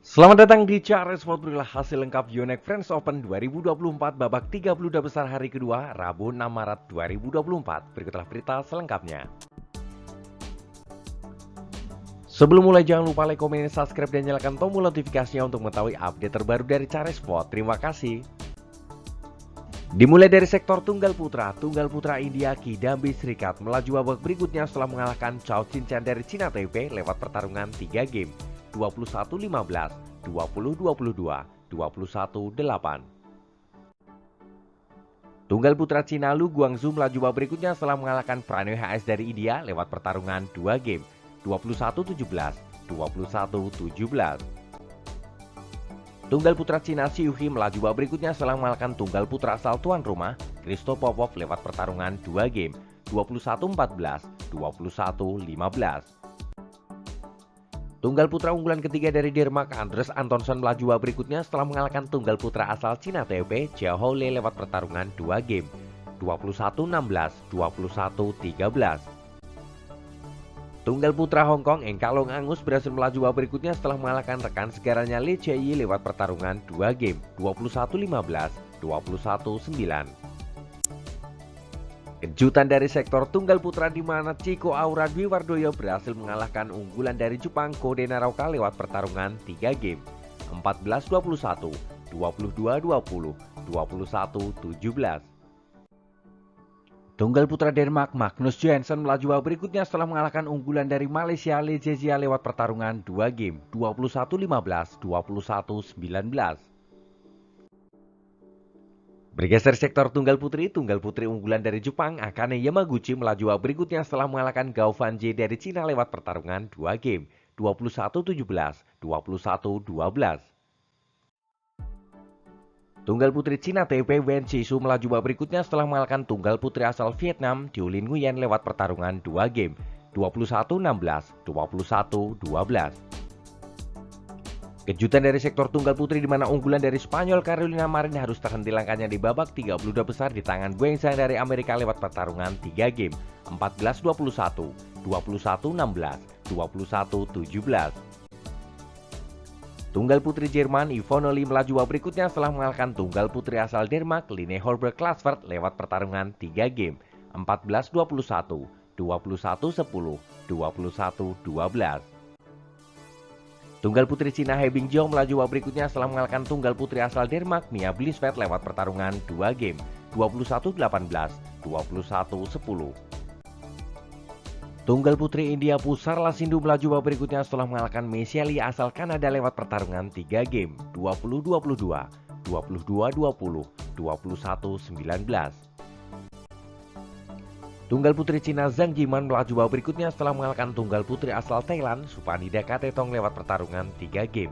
Selamat datang di Cara Sport, berilah hasil lengkap Yonex French Open 2024 babak 32 besar hari kedua, Rabu 6 Maret 2024. Berikutlah berita selengkapnya. Sebelum mulai jangan lupa like, komen, subscribe, dan nyalakan tombol notifikasinya untuk mengetahui update terbaru dari Cara Sport. Terima kasih. Dimulai dari sektor Tunggal Putra India Kidambi Serikat melaju babak berikutnya setelah mengalahkan Chao Qingchen dari Cina Taipei lewat pertarungan 3 game, 21-15, 20-22, 21-8. Tunggal putra Cina Lu Guangzhou melaju babak berikutnya setelah mengalahkan Pranay HS dari India lewat pertarungan 2 game, 21-17, 21-17. Tunggal putra Cina Xu He melaju babak berikutnya setelah mengalahkan tunggal putra asal tuan rumah Christo Popov lewat pertarungan 2 game, 21-14, 21-15. Tunggal putra unggulan ketiga dari Denmark Andres Antonsen melaju babak berikutnya setelah mengalahkan tunggal putra asal Cina Taipei Jiao Hou Le lewat pertarungan 2 game, 21-16, 21-13. Tunggal putra Hong Kong Eng Kalong Angus berhasil melaju babak berikutnya setelah mengalahkan rekan segaranya Li Chieyi lewat pertarungan 2 game, 21-15, 21-9. Kejutan dari sektor tunggal putra di mana Chiko Aura Dwi Wardoyo berhasil mengalahkan unggulan dari Jepang Kode Naraoka lewat pertarungan 3 game, 14-21, 22-20, 21-17. Tunggal putra Denmark Magnus Johansson melaju babak berikutnya setelah mengalahkan unggulan dari Malaysia Lee Zezia lewat pertarungan 2 game, 21-15, 21-19. Bergeser sektor tunggal putri unggulan dari Jepang Akane Yamaguchi melaju babak berikutnya setelah mengalahkan Gao Fanji dari Cina lewat pertarungan 2 game, 21-17, 21-12. Tunggal putri Cina Taipei Wen Zhizhu melaju babak berikutnya setelah mengalahkan tunggal putri asal Vietnam Diu-Lin Nguyen lewat pertarungan 2 game, 21-16, 21-12. Kejutan dari sektor tunggal putri di mana unggulan dari Spanyol Carolina Marin harus terhenti langkahnya di babak 32 besar di tangan Guang Zhang dari Amerika lewat pertarungan 3 game, 14-21, 21-16, 21-17. Tunggal putri Jerman Yvonne Lee melaju babak berikutnya setelah mengalahkan tunggal putri asal Denmark Line Horberg Klasvert lewat pertarungan 3 game, 14-21, 21-10, 21-12. Tunggal putri Cina He Bingjiao melaju babak berikutnya setelah mengalahkan tunggal putri asal Denmark Mia Blisved lewat pertarungan 2 game, 21-18, 21-10. Tunggal putri India Pusarla Sindhu melaju babak berikutnya setelah mengalahkan Mesia Lee asal Kanada lewat pertarungan 3 game, 20-22, 22-20, 21-19. Tunggal putri Cina Zhang Jiman melaju babak berikutnya setelah mengalahkan tunggal putri asal Thailand Supanida Katetong lewat pertarungan 3 game,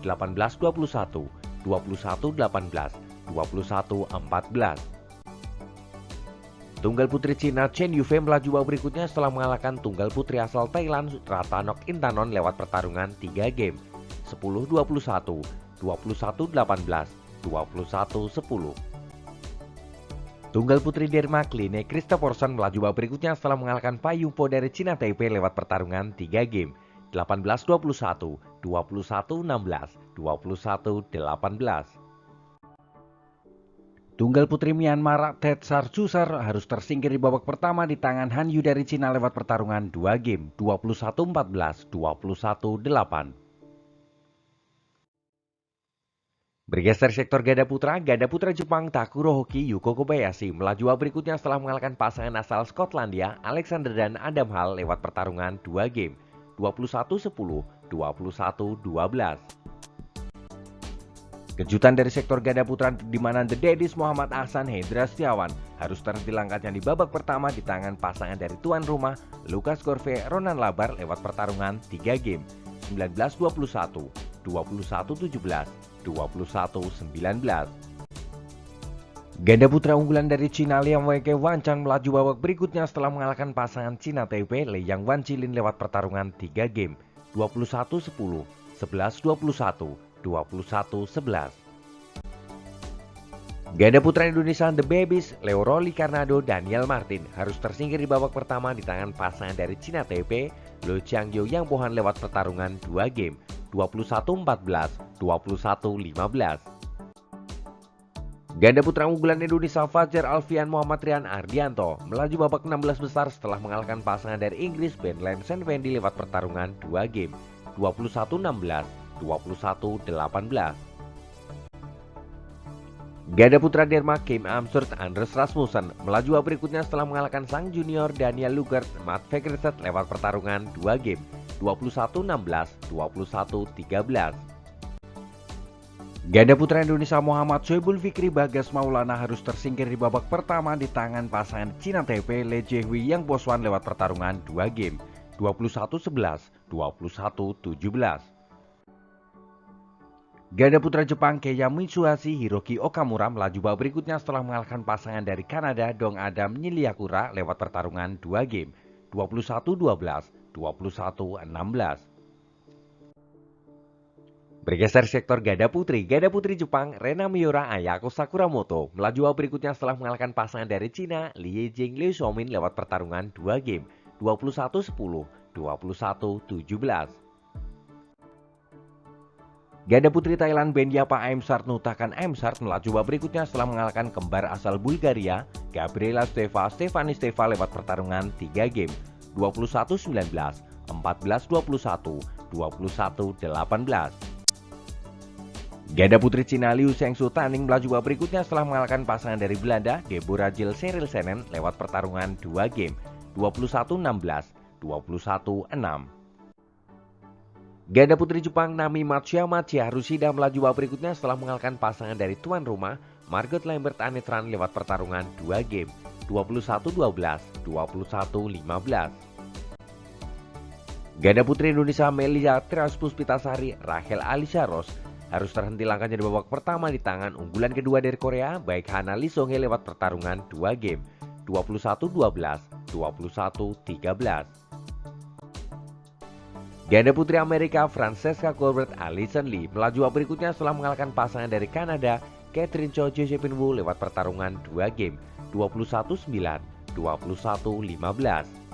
18-21, 21-18, 21-14. Tunggal putri Cina Chen Yufei melaju babak berikutnya setelah mengalahkan tunggal putri asal Thailand Ratanok Intanon lewat pertarungan 3 game, 10-21, 21-18, 21-10. Tunggal putri Denmark Line Kristoffersen melaju babak berikutnya setelah mengalahkan Pai Yongpo dari Cina Taipei lewat pertarungan 3 game, 18-21, 21-16, 21-18. Tunggal putri Myanmar Tet Sarchusar harus tersingkir di babak pertama di tangan Han Yu dari Cina lewat pertarungan 2 game, 21-14, 21-8. Bergeser sektor ganda putra Jepang Takuro Hoki Yuko Kobayashi melaju babak berikutnya setelah mengalahkan pasangan asal Skotlandia Alexander dan Adam Hall lewat pertarungan 2 game, 21-10, 21-12. Kejutan dari sektor ganda putra di mana The Daddies Muhammad Ahsan Hendra Setiawan harus terhenti langkahnya di babak pertama di tangan pasangan dari tuan rumah Lucas Gorve Ronan Labar lewat pertarungan 3 game, 19-21, 21-17, 21-19. Ganda putra unggulan dari Cina Liang Weike Wanchang melaju babak berikutnya setelah mengalahkan pasangan Cina Taipei Lei Yang Wanchilin lewat pertarungan 3 game, 21-10, 11-21, 21-11. Ganda putra Indonesia The Babies, Leo Rolly Karnado, Daniel Martin harus tersingkir di babak pertama di tangan pasangan dari Cina Taipei, Lo Changyo yang Bohan lewat pertarungan 2 game, 21-14, 21-15. Ganda putra unggulan Indonesia Fajar Alfian Muhammad Rian Ardianto melaju babak 16 besar setelah mengalahkan pasangan dari Inggris Ben Lemsen Wendy lewat pertarungan 2 game, 21-16, 21-18. Ganda putra Denmark Kim Amsurt Anders Rasmussen melaju babak berikutnya setelah mengalahkan sang junior Daniel Lugert Matt Fagerset lewat pertarungan 2 game, 21-16, 21-13. Ganda putra Indonesia Muhammad Soebul Fikri Bagas Maulana harus tersingkir di babak pertama di tangan pasangan Cina Taipei Le Jiehui Yang Boswan lewat pertarungan 2 game, 21-11, 21-17. Ganda putra Jepang Keiya Mitsuhashi Hiroki Okamura melaju babak berikutnya setelah mengalahkan pasangan dari Kanada Dong Adam Nyiliakura lewat pertarungan 2 game, 21-12, 21-16. Bergeser sektor ganda putri Jepang Rena Miura Ayako Sakuramoto melaju babak berikutnya setelah mengalahkan pasangan dari Cina Li Yijing Liu Xiaomin lewat pertarungan 2 game, 21-10, 21-17. Ganda putri Thailand Benyapa Aimsart Nutakan Aimsart melaju babak berikutnya setelah mengalahkan kembar asal Bulgaria Gabriela Stefani Steva lewat pertarungan 3 game, 21-19, 14-21, 21-18. Ganda putri Cina Liu Shengsu Taning melaju babak berikutnya setelah mengalahkan pasangan dari Belanda Deborah Jill Cheryl Senen lewat pertarungan 2 game, 21-16, 21-6. Ganda putri Jepang Nami Matsuyama Chiharushida melaju babak berikutnya setelah mengalahkan pasangan dari tuan rumah Margot Lambert Anitran lewat pertarungan 2 game, 21-12, 21-15. Ganda putri Indonesia Melia Trias Puspitasari Rachel Alisha Ross harus terhenti langkahnya di babak pertama di tangan unggulan kedua dari Korea baik Hana Lee Song-hye lewat pertarungan 2 game, 21-12, 21-13. Ganda putri Amerika Francesca Colbert Alison Lee melaju babak berikutnya setelah mengalahkan pasangan dari Kanada Catherine Cho Josephine Wu lewat pertarungan 2 game, 21-9, 21-15.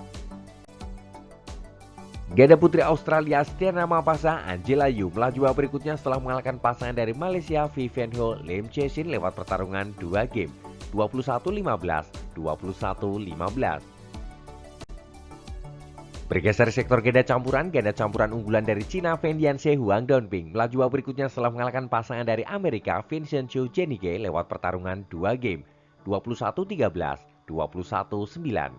Ganda putri Australia Stiana Mapasa Angela Yu melaju babak berikutnya setelah mengalahkan pasangan dari Malaysia Vivian Ho Lim Cheshin lewat pertarungan 2 game, 21-15, 21-15. Bergeser sektor ganda campuran unggulan dari Cina Fendian Se Huang Donping melaju babak berikutnya setelah mengalahkan pasangan dari Amerika Vincent Chu Jenige lewat pertarungan 2 game, 21-13, 21-9.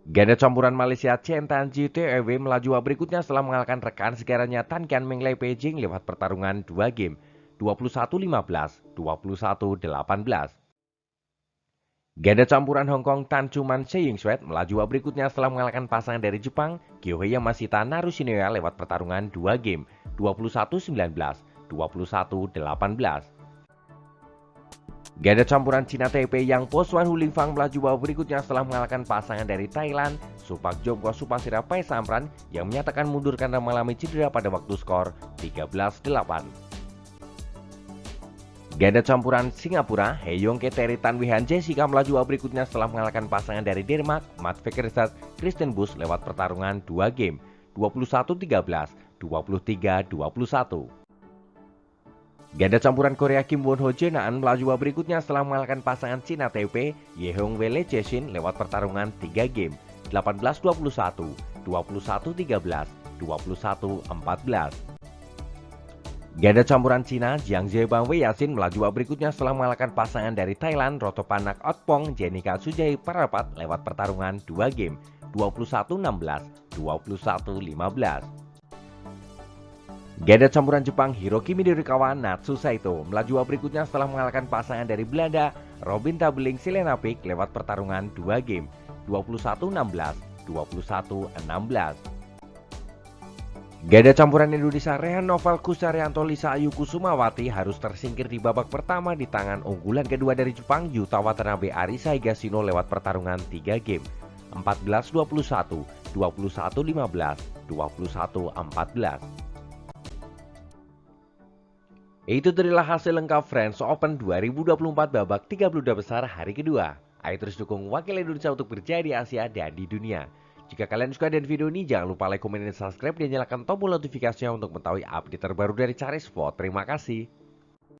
Ganda campuran Malaysia Chen Tan Ji Tew melaju babak berikutnya setelah mengalahkan rekan segaranya Tan Kian Meng Lei Beijing lewat pertarungan 2 game, 21-15, 21-18. Ganda campuran Hong Kong Tan Chuman Seiying Swet melaju babak berikutnya setelah mengalahkan pasangan dari Jepang Kyohei Yamashita Narushinoya lewat pertarungan 2 game, 21-19, 21-18. Ganda campuran Cina Taipei Yang Poswan Hulingfang melaju babak berikutnya setelah mengalahkan pasangan dari Thailand Supak Jomko Supasira Paisamran yang menyatakan mundur karena mengalami cedera pada waktu skor 13-8. Ganda campuran Singapura Heyong Keteri Tan Wihan Jessica melaju babak berikutnya setelah mengalahkan pasangan dari Denmark Matt Fagerset Kristen Busch lewat pertarungan 2 game, 21-13, 23-21. Ganda campuran Korea Kim Won Ho Jenaan melaju babak berikutnya setelah mengalahkan pasangan Cina Taipei Yehong Wei Cheshin lewat pertarungan 3 game, 18-21, 21-13, 21-14. Ganda campuran Cina Jiang Zebang Wei Yasin melaju babak berikutnya setelah mengalahkan pasangan dari Thailand Rotopanak Otpong Jenika Sujai Parapat lewat pertarungan 2 game, 21-16, 21-15. Ganda campuran Jepang Hiroki Midorikawa Natsu Saito melaju babak berikutnya setelah mengalahkan pasangan dari Belanda Robin Tabeling Selena Pick lewat pertarungan 2 game, 21-16, 21-16. Ganda campuran Indonesia Rehan Noval Kusaryanto Lisa Ayu Kusumawati harus tersingkir di babak pertama di tangan unggulan kedua dari Jepang Yuta Watanabe Arisa Higashino lewat pertarungan 3 game, 14-21, 21-15, 21-14. Itu adalah hasil lengkap French Open 2024 babak 32 besar hari kedua. Ayo terus dukung wakil Indonesia untuk berjaya di Asia dan di dunia. Jika kalian suka dengan video ini, jangan lupa like, komen, dan subscribe, dan nyalakan tombol notifikasinya untuk mengetahui update terbaru dari Cari Sport. Terima kasih.